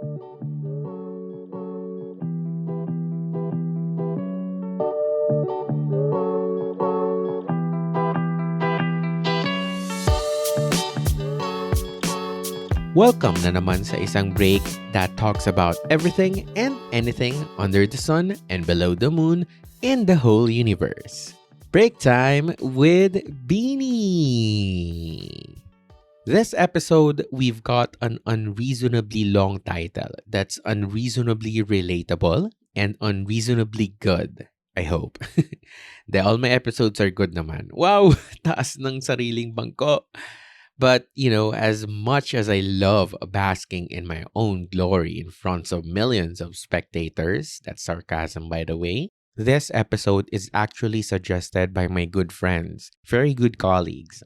Welcome na naman sa isang break that talks about everything and anything under the sun and below the moon in the whole universe. Break time with Beanie! This episode, we've got an unreasonably long title that's unreasonably relatable and unreasonably good. I hope. All my episodes are good naman. Wow! Taas ng sariling bangko. But, as much as I love basking in my own glory in front of millions of spectators, that's sarcasm by the way, this episode is actually suggested by my good friends, very good colleagues,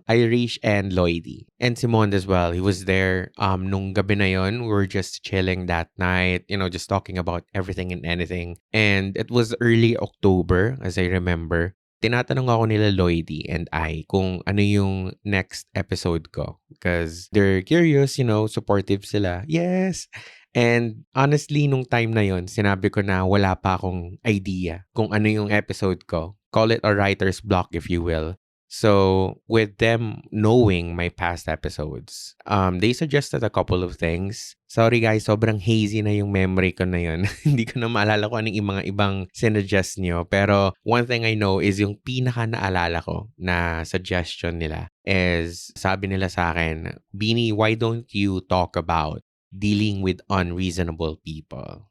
Irish and Lloydie. And Simon as well, he was there nung gabi na yun. We were just chilling that night, just talking about everything and anything. And it was early October, as I remember. Tinatanong ako nila Lloydie and I kung ano yung next episode ko. Because they're curious, supportive sila. Yes! And honestly, nung time na yon, sinabi ko na wala pa akong idea kung ano yung episode ko. Call it a writer's block if you will. So, with them knowing my past episodes, they suggested a couple of things. Sorry guys, sobrang hazy na yung memory ko na yun. Hindi ko na maalala kung anong mga ibang sinuggest nyo. Pero one thing I know is yung pinaka naalala ko na suggestion nila is, sabi nila sa akin, Beanie, why don't you talk about dealing with unreasonable people?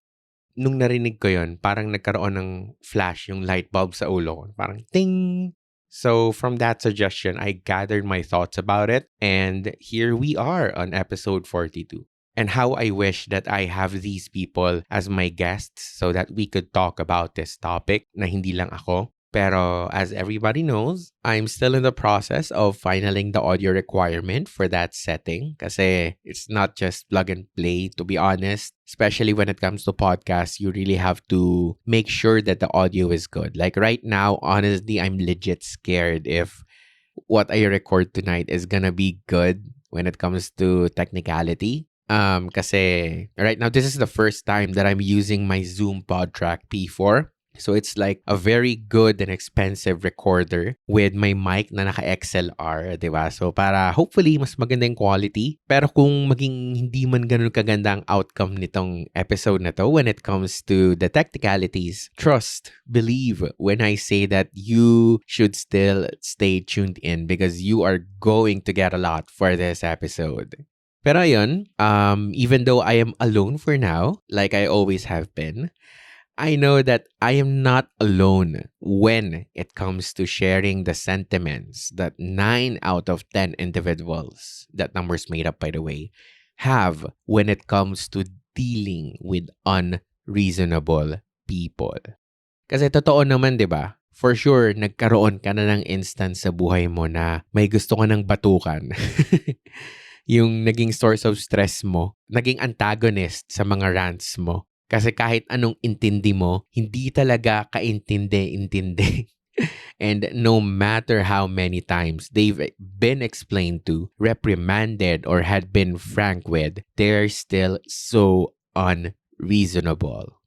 Nung narinig ko yun, parang nagkaroon ng flash yung light bulb sa ulo ko. Parang ting! So from that suggestion, I gathered my thoughts about it. And here we are on episode 42. And how I wish that I have these people as my guests so that we could talk about this topic na hindi lang ako. Pero as everybody knows, I'm still in the process of finaling the audio requirement for that setting kasi it's not just plug and play, to be honest. Especially when it comes to podcasts, you really have to make sure that the audio is good. Like right now, honestly, I'm legit scared if what I record tonight is gonna be good when it comes to technicality. Kasi right now, this is the first time that I'm using my Zoom PodTrack P4. So it's like a very good and expensive recorder with my mic na naka-XLR, di ba? So para hopefully mas maganda yung quality. Pero kung maging hindi man ganun kaganda ang outcome nitong episode na to when it comes to the technicalities, trust, believe when I say that you should still stay tuned in because you are going to get a lot for this episode. Pero ayun, even though I am alone for now, like I always have been, I know that I am not alone when it comes to sharing the sentiments that 9 out of 10 individuals, that number's made up by the way, have when it comes to dealing with unreasonable people. Kasi totoo naman, di ba? For sure, nagkaroon ka na ng instance sa buhay mo na may gusto ka ng batukan. Yung naging source of stress mo, naging antagonist sa mga rants mo. Kasi kahit anong intindi mo, hindi talaga kaintindi-intindi. And no matter how many times they've been explained to, reprimanded, or had been frank with, they're still so unreasonable.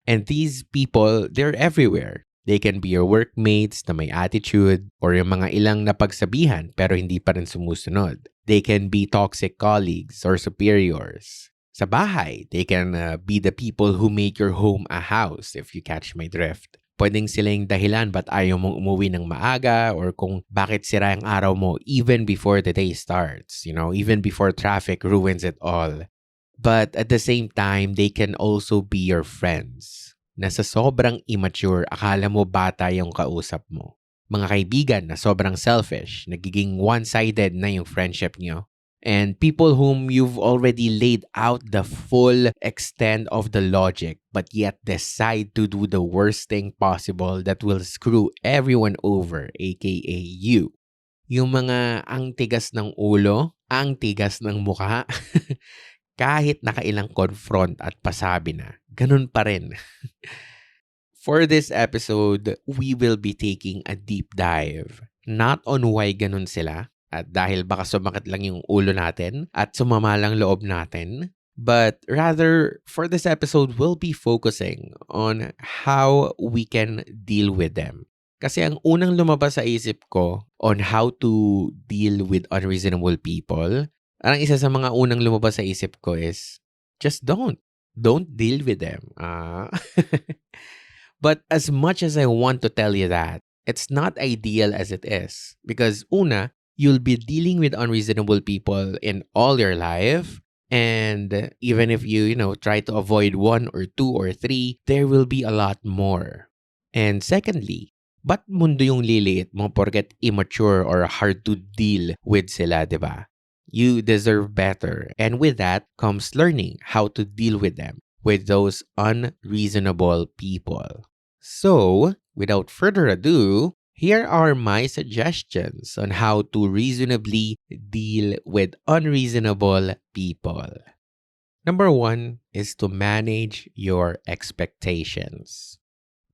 And these people, they're everywhere. They can be your workmates na may attitude or yung mga ilang napagsabihan pero hindi pa rin sumusunod. They can be toxic colleagues or superiors. Sa bahay, they can be the people who make your home a house, if you catch my drift. Pwedeng sila yung dahilan ba't ayaw mong umuwi ng maaga or kung bakit sira ang araw mo even before the day starts, even before traffic ruins it all. But at the same time, they can also be your friends. Na sa sobrang immature, akala mo bata yung kausap mo. Mga kaibigan na sobrang selfish, nagiging one-sided na yung friendship nyo. And people whom you've already laid out the full extent of the logic but yet decide to do the worst thing possible that will screw everyone over, aka you. Yung mga ang tigas ng ulo, ang tigas ng mukha, kahit nakailang confront at pasabi na, ganun pa rin. For this episode, we will be taking a deep dive, not on why ganun sila, at dahil baka sumakit lang yung ulo natin at sumama lang loob natin, But rather, for this episode, we'll be focusing on how we can deal with them. Kasi ang unang lumabas sa isip ko on how to deal with unreasonable people, ang isa sa mga unang lumabas sa isip ko is, just don't. Don't deal with them. But as much as I want to tell you that, it's not ideal as it is. Because una, you'll be dealing with unreasonable people in all your life. And even if you try to avoid one or two or three, there will be a lot more. And secondly, ba't mundo yung liliit mo porket immature or hard to deal with sila, di ba? You deserve better. And with that comes learning how to deal with them, with those unreasonable people. So, without further ado, here are my suggestions on how to reasonably deal with unreasonable people. Number 1 is to manage your expectations.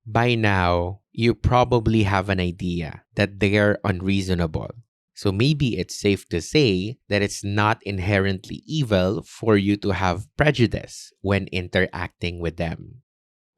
By now, you probably have an idea that they are unreasonable. So maybe it's safe to say that it's not inherently evil for you to have prejudice when interacting with them.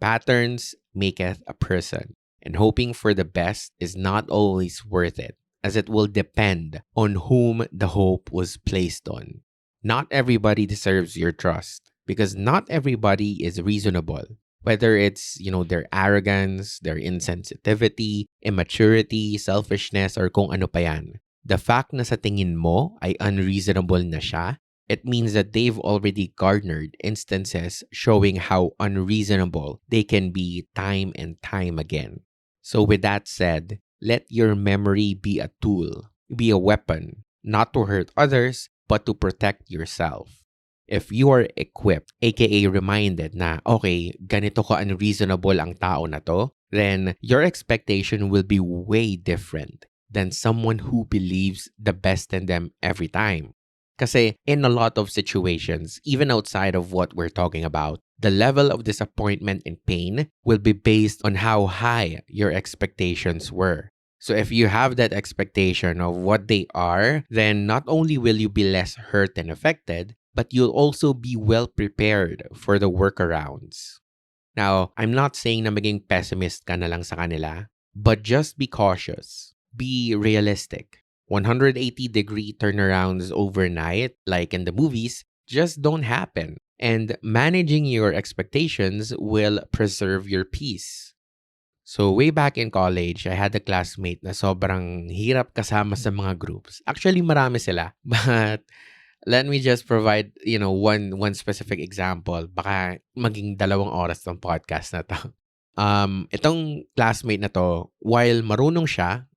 Patterns maketh a person, and hoping for the best is not always worth it, as it will depend on whom the hope was placed on. Not everybody deserves your trust, because not everybody is reasonable. Whether it's, their arrogance, their insensitivity, immaturity, selfishness, or kung ano pa yan. The fact na sa tingin mo ay unreasonable na siya, it means that they've already garnered instances showing how unreasonable they can be time and time again. So with that said, let your memory be a tool, be a weapon, not to hurt others, but to protect yourself. If you are equipped, aka reminded na, okay, ganito ka unreasonable ang tao na to, then your expectation will be way different than someone who believes the best in them every time. Kasi in a lot of situations, even outside of what we're talking about, the level of disappointment and pain will be based on how high your expectations were. So if you have that expectation of what they are, then not only will you be less hurt and affected, but you'll also be well prepared for the workarounds. Now, I'm not saying na maging pessimist ka na lang sa kanila, but just be cautious. Be realistic. 180-degree turnarounds overnight, like in the movies, just don't happen. And managing your expectations will preserve your peace. So way back in college, I had a classmate na sobrang hirap kasama sa mga groups. Actually, marami sila. But let me just provide, one specific example. Baka maging 2 oras ng podcast na to. Itong classmate na to, while marunong siya,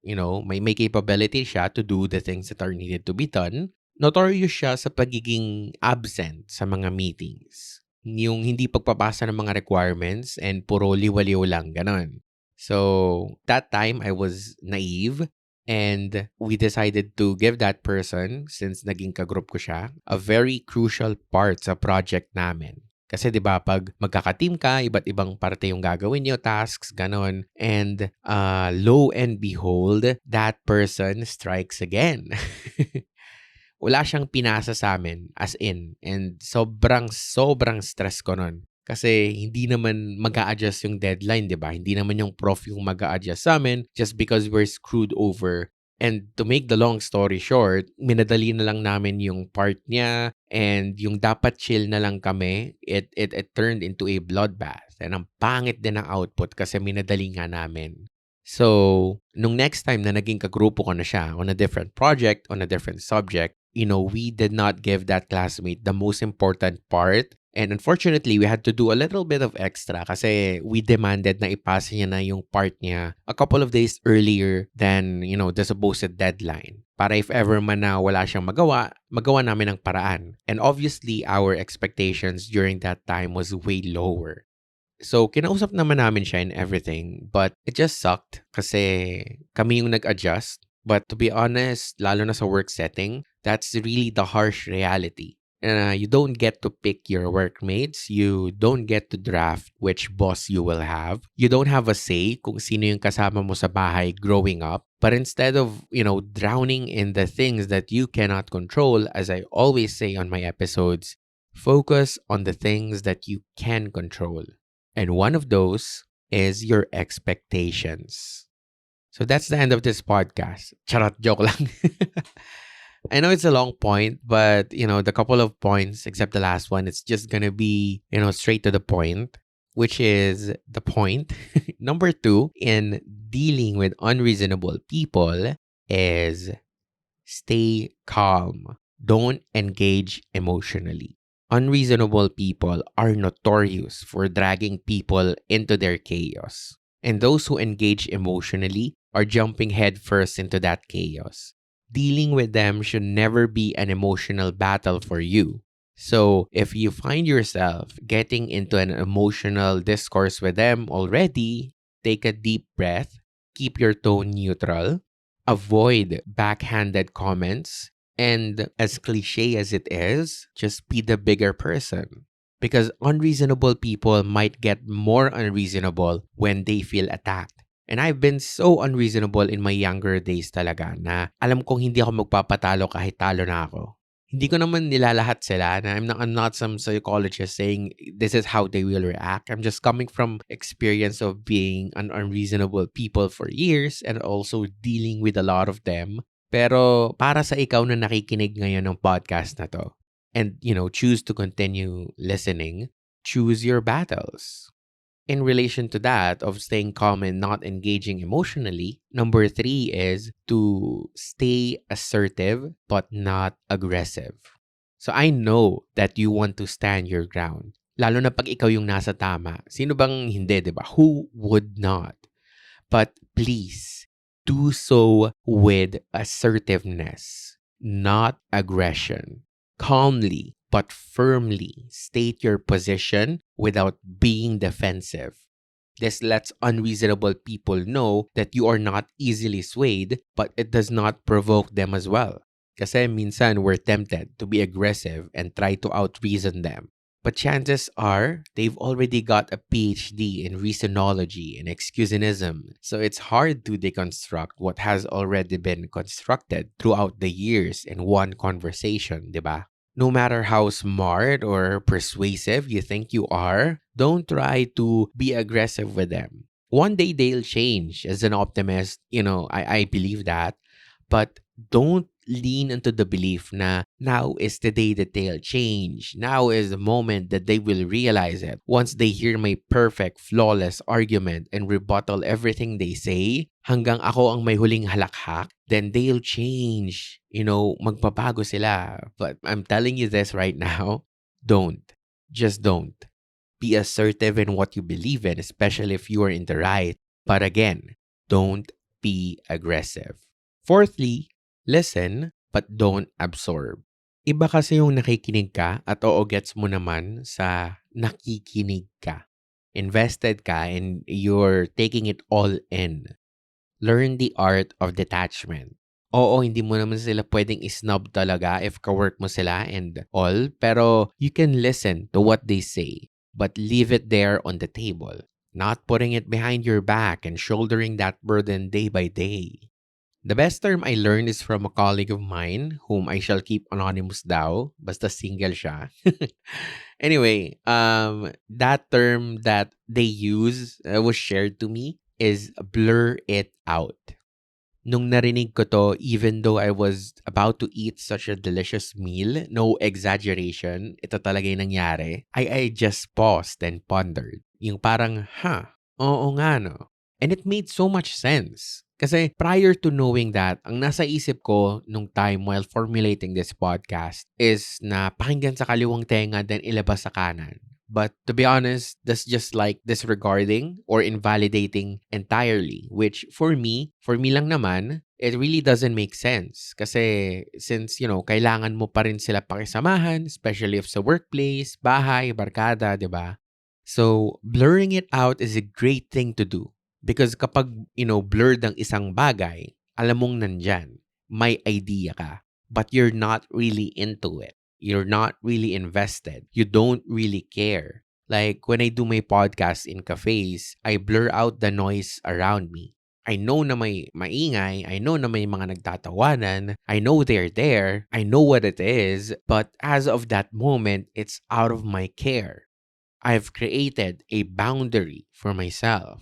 may capability siya to do the things that are needed to be done, notorious siya sa pagiging absent sa mga meetings. Yung hindi pagpapasa ng mga requirements and puro liwaliw lang, ganon. So, that time, I was naive and we decided to give that person, since naging kagroup ko siya, a very crucial part sa project namin. Kasi 'di ba pag magkaka-team ka, iba't ibang parte yung gagawin niyo, tasks, ganon. And lo and behold, that person strikes again. Wala siyang pinasa sa amin, as in. And sobrang stress ko nun. Kasi hindi naman mag-a-adjust yung deadline, 'di ba? Hindi naman yung prof yung mag-a-adjust sa amin just because we're screwed over. And to make the long story short, minadali na lang namin yung part niya, and yung dapat chill na lang kami, it turned into a bloodbath. And ang pangit din ang output kasi minadali nga namin. So, nung next time na naging kagrupo ko na siya on a different project, on a different subject, we did not give that classmate the most important part. And unfortunately, we had to do a little bit of extra kasi we demanded na ipasa niya na yung part niya a couple of days earlier than, the supposed deadline. Para if ever man na wala siyang magawa namin ng paraan. And obviously, our expectations during that time was way lower. So, kinausap naman namin siya and everything, but it just sucked kasi kami yung nag-adjust. But to be honest, lalo na sa work setting, that's really the harsh reality. You don't get to pick your workmates. You don't get to draft which boss you will have. You don't have a say kung sino yung kasama mo sa bahay growing up. But instead of, drowning in the things that you cannot control, as I always say on my episodes, Focus on the things that you can control. And one of those is your expectations. So that's the end of this podcast. Charot, joke lang. I know it's a long point, but the couple of points, except the last one, it's just gonna be, straight to the point, which is the point. Number two, in dealing with unreasonable people, is stay calm. Don't engage emotionally. Unreasonable people are notorious for dragging people into their chaos. And those who engage emotionally are jumping headfirst into that chaos. Dealing with them should never be an emotional battle for you. So, if you find yourself getting into an emotional discourse with them already, take a deep breath, keep your tone neutral, avoid backhanded comments, and as cliche as it is, just be the bigger person. Because unreasonable people might get more unreasonable when they feel attacked. And I've been so unreasonable in my younger days talaga na alam kong hindi ako magpapatalo kahit talo na ako. Hindi ko naman nilalahat sila na I'm not some psychologist saying this is how they will react. I'm just coming from experience of being an unreasonable people for years and also dealing with a lot of them. Pero para sa ikaw na nakikinig ngayon ng podcast na to and choose to continue listening, choose your battles. In relation to that of staying calm and not engaging emotionally, number three is to stay assertive but not aggressive. So I know that you want to stand your ground. Lalo na pag ikaw yung nasa tama. Sino bang hindi, di ba? Who would not? But please, do so with assertiveness, not aggression. Calmly but firmly state your position without being defensive. This lets unreasonable people know that you are not easily swayed, but it does not provoke them as well. Kasi minsan we're tempted to be aggressive and try to out-reason them. But chances are, they've already got a PhD in reasonology and excusionism, so it's hard to deconstruct what has already been constructed throughout the years in one conversation, diba? No matter how smart or persuasive you think you are, don't try to be aggressive with them. One day they'll change. As an optimist, I believe that. But don't lean into the belief na now is the day that they'll change. Now is the moment that they will realize it. Once they hear my perfect, flawless argument and rebuttal everything they say, hanggang ako ang may huling halakhak, then they'll change. Magbabago sila. But I'm telling you this right now, don't. Just don't. Be assertive in what you believe in, especially if you are in the right. But again, don't be aggressive. Fourthly, listen but don't absorb. Iba kasi yung nakikinig ka at oo gets mo naman sa nakikinig ka. Invested ka and you're taking it all in. Learn the art of detachment. Oo, hindi mo naman sila pwedeng isnub talaga if kawork mo sila and all, pero you can listen to what they say, but leave it there on the table, not putting it behind your back and shouldering that burden day by day. The best term I learned is from a colleague of mine, whom I shall keep anonymous daw, basta single siya. Anyway, that term that they use was shared to me is blur it out. Nung narinig ko to, even though I was about to eat such a delicious meal, no exaggeration, ito talaga yung nangyari, I just paused and pondered. Yung parang, oo nga no. And it made so much sense. Kasi prior to knowing that, ang nasa isip ko nung time while formulating this podcast is na pakinggan sa kaliwang tenga then ilabas sa kanan. But to be honest, that's just like disregarding or invalidating entirely, which for me lang naman, it really doesn't make sense. Kasi since, kailangan mo pa rin sila pakisamahan, especially if sa workplace, bahay, barkada, di ba? So, blurring it out is a great thing to do. Because kapag, blurred ang isang bagay, alam mong nandyan, may idea ka, but you're not really into it. You're not really invested. You don't really care. Like when I do my podcast in cafes, I blur out the noise around me. I know na may maingay, I know na may mga nagtatawanan, I know they're there, I know what it is, but as of that moment, it's out of my care. I've created a boundary for myself.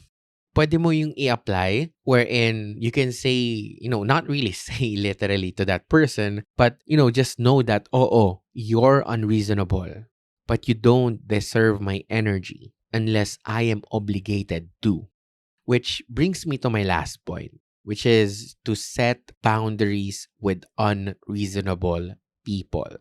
Pwede mo yung i-apply wherein you can say, not really say literally to that person, but, just know that, oh, you're unreasonable, but you don't deserve my energy unless I am obligated to. Which brings me to my last point, which is to set boundaries with unreasonable people.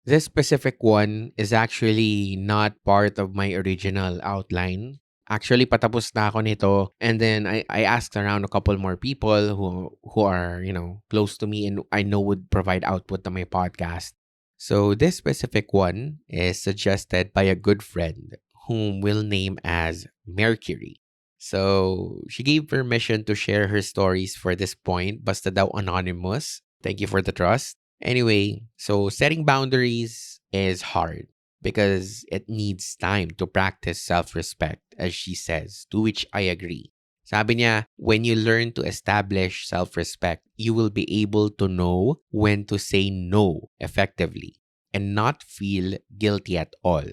This specific one is actually not part of my original outline. Actually, patapos na ako nito. And then I asked around a couple more people who are, close to me and I know would provide output to my podcast. So this specific one is suggested by a good friend whom we'll name as Mercury. So she gave permission to share her stories for this point, basta daw anonymous. Thank you for the trust. Anyway, so setting boundaries is hard because it needs time to practice self-respect, as she says, to which I agree. Sabi niya, when you learn to establish self-respect, you will be able to know when to say no effectively and not feel guilty at all.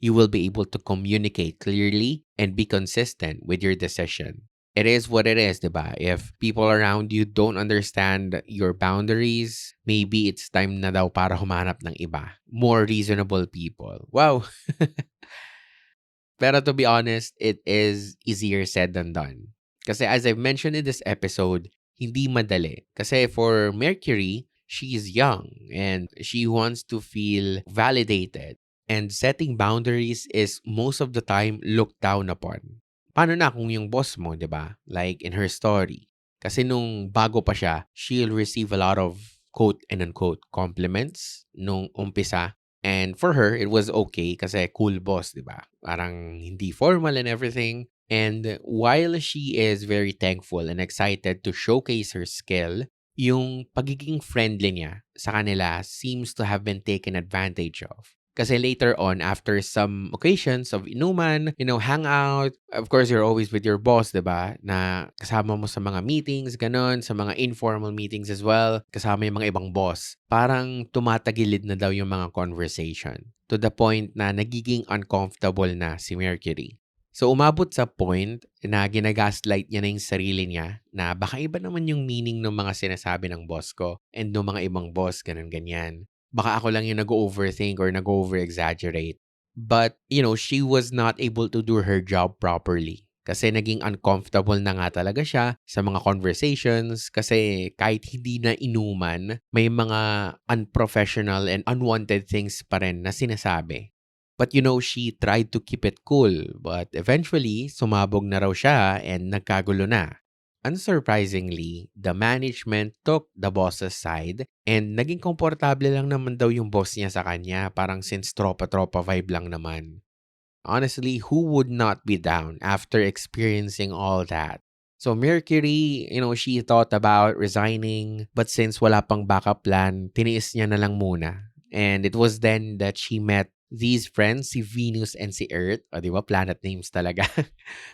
You will be able to communicate clearly and be consistent with your decision. It is what it is, diba? If people around you don't understand your boundaries, maybe it's time na daw para humanap ng iba. More reasonable people. Wow! Pero to be honest, it is easier said than done. Kasi as I've mentioned in this episode, hindi madali. Kasi for Mercury, she is young and she wants to feel validated. And setting boundaries is most of the time looked down upon. Paano na kung yung boss mo, di ba? Like in her story. Kasi nung bago pa siya, she'll receive a lot of quote and unquote compliments nung umpisa. And for her, it was okay kasi cool boss, di ba? Parang hindi formal and everything. And while she is very thankful and excited to showcase her skill, yung pagiging friendly niya sa kanila seems to have been taken advantage of. Kasi later on, after some occasions of inuman, hangout, of course, you're always with your boss, diba? Na kasama mo sa mga meetings, ganon, sa mga informal meetings as well, kasama yung mga ibang boss. Parang tumatagilid na daw yung mga conversation to the point na nagiging uncomfortable na si Mercury. So umabot sa point na ginagaslight niya na yung sarili niya na baka iba naman yung meaning ng mga sinasabi ng boss ko and ng mga ibang boss, ganun-ganyan. Baka ako lang yung nag-overthink or nag-over-exaggerate. But, she was not able to do her job properly. Kasi naging uncomfortable na nga talaga siya sa mga conversations kasi kahit hindi na inuman, may mga unprofessional and unwanted things pa rin na sinasabi. But she tried to keep it cool. But eventually, sumabog na raw siya and nagkagulo na. Unsurprisingly, the management took the boss's side and naging komportable lang naman daw yung boss niya sa kanya. Parang since tropa-tropa vibe lang naman. Honestly, who would not be down after experiencing all that? So Mercury, she thought about resigning, but since wala pang backup plan, tiniis niya na lang muna. And it was then that she met these friends, si Venus and si Earth. O, di ba? Planet names talaga.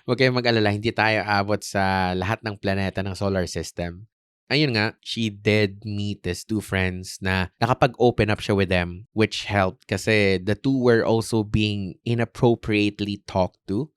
Huwag kayong mag-alala, hindi tayo abot sa lahat ng planeta ng solar system. Ayun nga, she did meet these two friends na nakapag-open up siya with them, which helped kasi the two were also being inappropriately talked to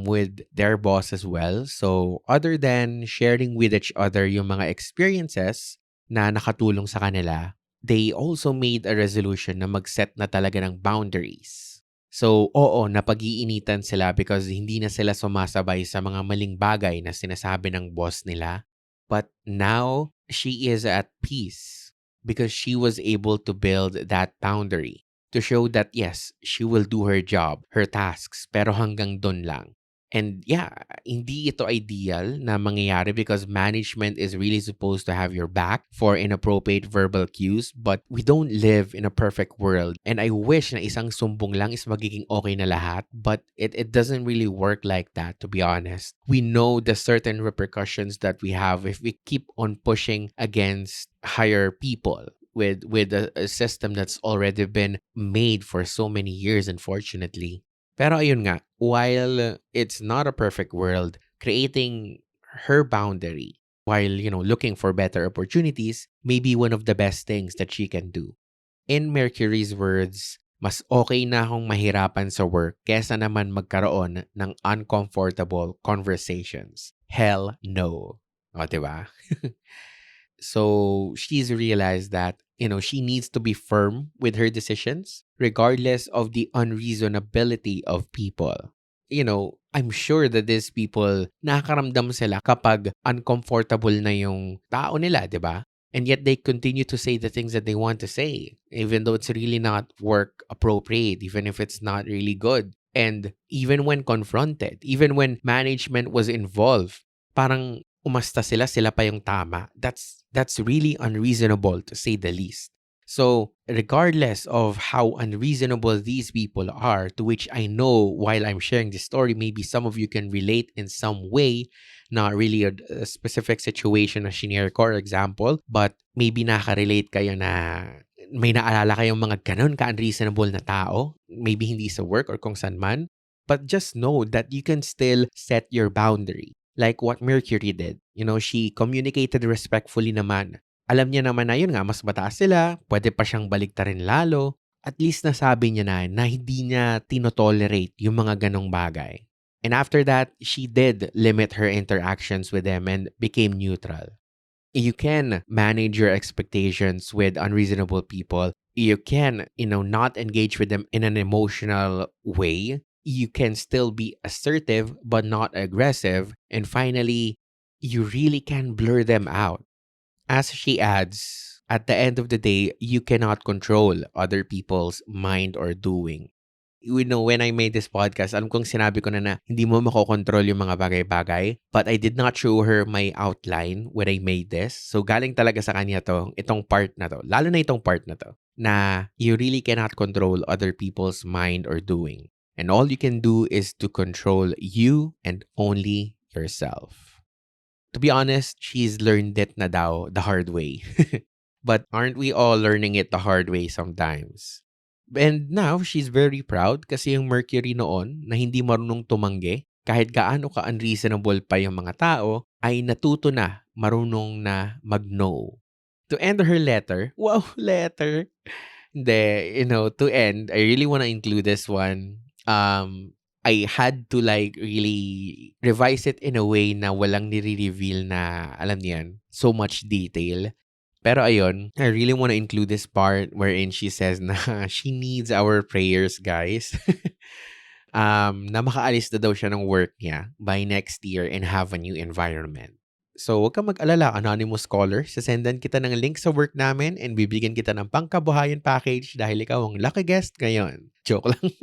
with their boss as well. So, other than sharing with each other yung mga experiences na nakatulong sa kanila, they also made a resolution na mag-set na talaga ng boundaries. So, oo, napag-iinitan sila because hindi na sila sumasabay sa mga maling bagay na sinasabi ng boss nila. But now, she is at peace because she was able to build that boundary to show that yes, she will do her job, her tasks, pero hanggang dun lang. And yeah, hindi ito ideal na mangyayari because management is really supposed to have your back for inappropriate verbal cues, but we don't live in a perfect world. And I wish na isang sumbong lang is magiging okay na lahat, but it doesn't really work like that, to be honest. We know the certain repercussions that we have if we keep on pushing against higher people with a system that's already been made for so many years, unfortunately. Pero ayun nga, while it's not a perfect world, creating her boundary while, looking for better opportunities may be one of the best things that she can do. In Mercury's words, mas okay na akong mahirapan sa work kesa naman magkaroon ng uncomfortable conversations. Hell no. O, diba? So she's realized that, she needs to be firm with her decisions regardless of the unreasonability of people. I'm sure that these people, nakakaramdam sila kapag uncomfortable na yung tao nila, di ba? And yet they continue to say the things that they want to say, even though it's really not work appropriate, even if it's not really good. And even when confronted, even when management was involved, parang umasta sila pa yung tama. That's really unreasonable to say the least. So, regardless of how unreasonable these people are, to which I know while I'm sharing this story, maybe some of you can relate in some way, not really a specific situation na shinare ko or example, but maybe nakarelate kayo na may naalala kayong mga ganun ka-unreasonable na tao, maybe hindi sa work or kung saan man, but just know that you can still set your boundary. Like what Mercury did. She communicated respectfully naman. Alam niya naman na yun nga, mas mataas sila, pwede pa siyang baliktarin lalo. At least nasabi niya na hindi niya tinotolerate yung mga ganong bagay. And after that, she did limit her interactions with them and became neutral. You can manage your expectations with unreasonable people. You can, not engage with them in an emotional way. You can still be assertive but not aggressive. And finally, you really can blur them out. As she adds, at the end of the day, you cannot control other people's mind or doing. When I made this podcast, alam kong sinabi ko na hindi mo makokontrol yung mga bagay-bagay. But I did not show her my outline when I made this. So galing talaga sa kanya itong part na to. Lalo na itong part na to. Na you really cannot control other people's mind or doing. And all you can do is to control you and only yourself. To be honest, she's learned it na daw the hard way. But aren't we all learning it the hard way sometimes? And now, she's very proud kasi yung Mercury noon na hindi marunong tumanggi, kahit gaano ka-unreasonable pa yung mga tao, ay natuto na marunong na mag-no. To end her letter, wow, letter! Hindi, to end, I really want to include this one. I had to really revise it in a way na walang nire-reveal na, alam niyan, so much detail. Pero ayun, I really want to include this part wherein she says na she needs our prayers, guys. Na makaalis na daw siya ng work niya by next year and have a new environment. So, huwag kang mag-alala, anonymous caller. Sasendan kita ng link sa work namin and bibigyan kita ng pangkabuhayan package dahil ikaw ang lucky guest ngayon. Joke lang.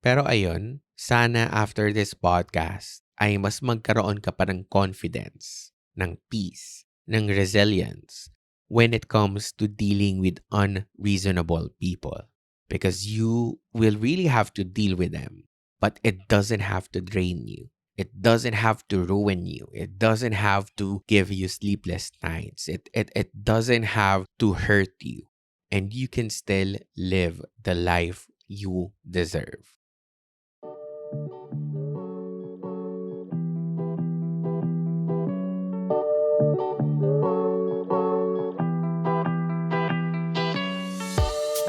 Pero ayun, sana after this podcast ay mas magkaroon ka pa ng confidence, ng peace, ng resilience when it comes to dealing with unreasonable people. Because you will really have to deal with them, but it doesn't have to drain you. It doesn't have to ruin you. It doesn't have to give you sleepless nights. It doesn't have to hurt you. And you can still live the life you deserve.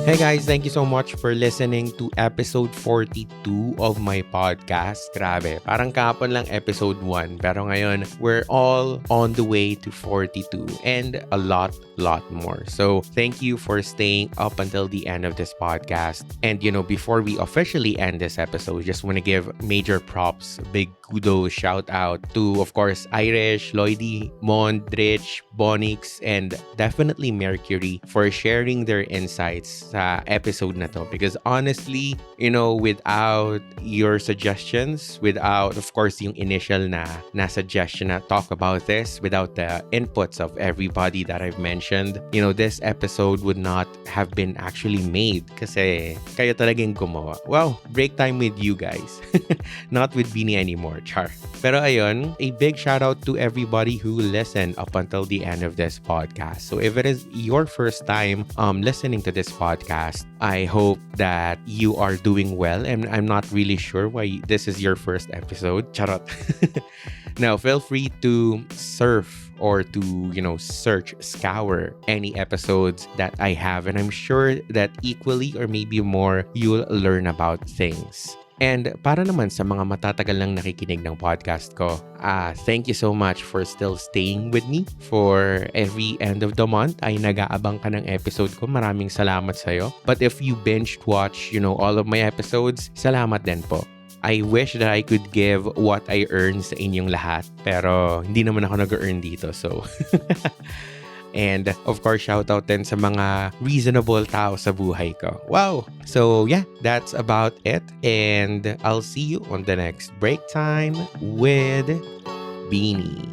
Hey guys, thank you so much for listening to episode 42 of my podcast. Grabe, parang kahapon lang episode 1. Pero ngayon, we're all on the way to 42 and a lot more. So, thank you for staying up until the end of this podcast. And, before we officially end this episode, just want to give major props, big kudos, shout out to, of course, Irish, Lloydie, Mond, Rich, Bonix, and definitely Mercury for sharing their insights sa episode na to. Because honestly, without your suggestions, without, of course, yung initial na suggestion na talk about this, without the inputs of everybody that I've mentioned, this episode would not have been actually made kasi kayo talagang gumawa. Wow, break time with you guys. Not with Beanie anymore, char. Pero ayun, a big shout out to everybody who listened up until the end of this podcast. So if it is your first time listening to this podcast, podcast. I hope that you are doing well, and I'm not really sure why this is your first episode. Charot. Now, feel free to surf or to, search, scour any episodes that I have, and I'm sure that equally or maybe more, you'll learn about things. And para naman sa mga matatagal nang nakikinig ng podcast ko, thank you so much for still staying with me. For every end of the month ay nag-aabang ka ng episode ko. Maraming salamat sa'yo. But if you binge watch, all of my episodes, salamat din po. I wish that I could give what I earn sa inyong lahat. Pero hindi naman ako nag-earn dito. So, and of course, shoutout din sa mga reasonable tao sa buhay ko. Wow! So yeah, that's about it. And I'll see you on the next break time with Beanie.